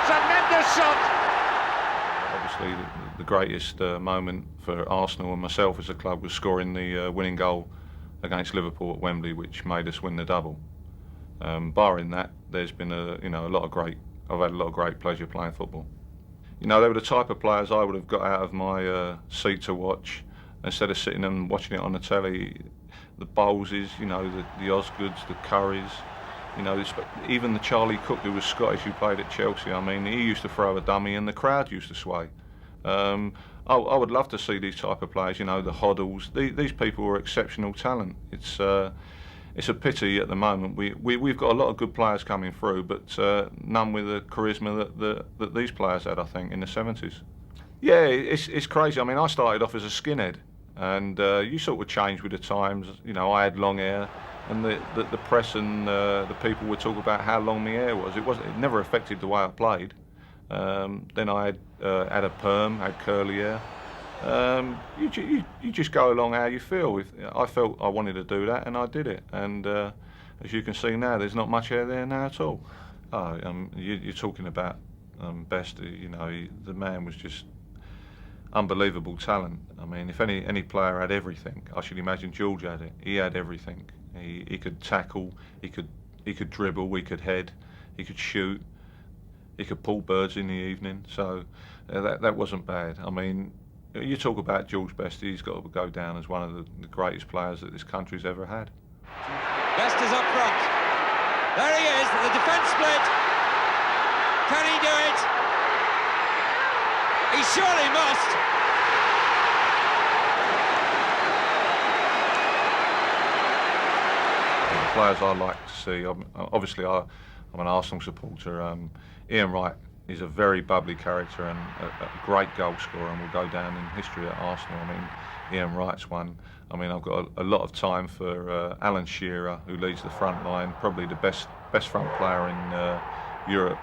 tremendous shot. Obviously, the greatest moment for Arsenal and myself as a club was scoring the winning goal against Liverpool at Wembley, which made us win the double. Barring that, there's been I've had a lot of great pleasure playing football. They were the type of players I would have got out of my seat to watch instead of sitting and watching it on the telly. The Bowleses, the Osgoods, the Currys, even the Charlie Cook, who was Scottish, who played at Chelsea. I mean, he used to throw a dummy and the crowd used to sway. I would love to see these type of players, the Hoddles. These people were exceptional talent. It's a pity at the moment. We've got a lot of good players coming through, but none with the charisma that these players had, I think, in the 70s. Yeah, it's crazy. I mean, I started off as a skinhead, and you sort of change with the times. I had long hair, and the press and the people would talk about how long my hair was. It never affected the way I played. Then I had a perm, had curly hair. You just go along how you feel. I felt I wanted to do that, and I did it. And as you can see now, there's not much hair there now at all. You're talking about Best. The man was just unbelievable talent. I mean, if any player had everything, I should imagine George had it. He had everything. He could tackle. He could dribble. He could head. He could shoot. He could pull birds in the evening. So that wasn't bad. I mean, you talk about George Best, he's got to go down as one of the greatest players that this country's ever had. Best is up front. There he is, the defence split. Can he do it? He surely must. The players I like to see, obviously I'm an Arsenal supporter. Ian Wright is a very bubbly character and a great goal scorer, and will go down in history at Arsenal. I mean, Ian Wright's one. I mean, I've got a lot of time for Alan Shearer, who leads the front line, probably the best front player in Europe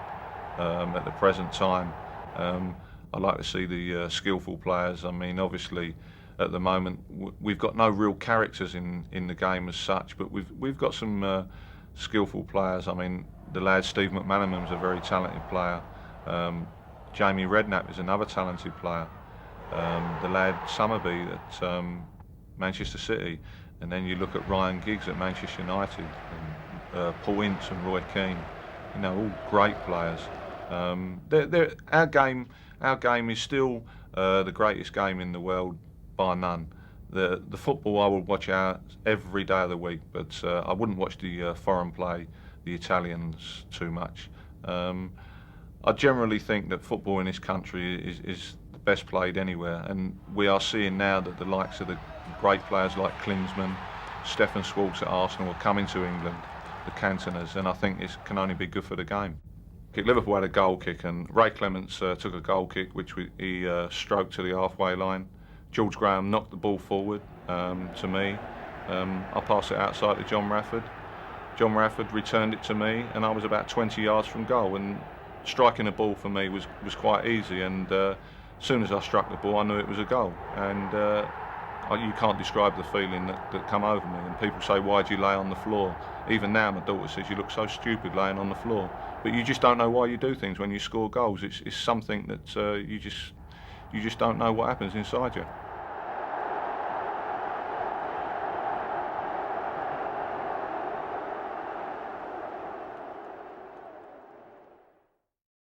at the present time. I like to see the skillful players. I mean, obviously, at the moment we've got no real characters in the game as such, but we've got some skillful players. I mean, the lad Steve McManaman's a very talented player. Jamie Redknapp is another talented player. The lad Summerby at Manchester City, and then you look at Ryan Giggs at Manchester United, and Paul Ince and Roy Keane. All great players. Our game is still the greatest game in the world by none. The football I would watch out every day of the week, but I wouldn't watch the foreign play, the Italians, too much. I generally think that football in this country is the best played anywhere, and we are seeing now that the likes of the great players like Klinsmann, Stefan Schwarz at Arsenal are coming to England, the Cantoners, and I think it can only be good for the game. Liverpool had a goal kick, and Ray Clements took a goal kick which he stroked to the halfway line. George Graham knocked the ball forward to me. I passed it outside to John Rafford. John Rafford returned it to me, and I was about 20 yards from goal. And striking a ball for me was quite easy. And as soon as I struck the ball, I knew it was a goal. And you can't describe the feeling that come over me. And people say, "Why'd you lay on the floor?" Even now, my daughter says, "You look so stupid laying on the floor." But you just don't know why you do things when you score goals. It's something that you just don't know what happens inside you.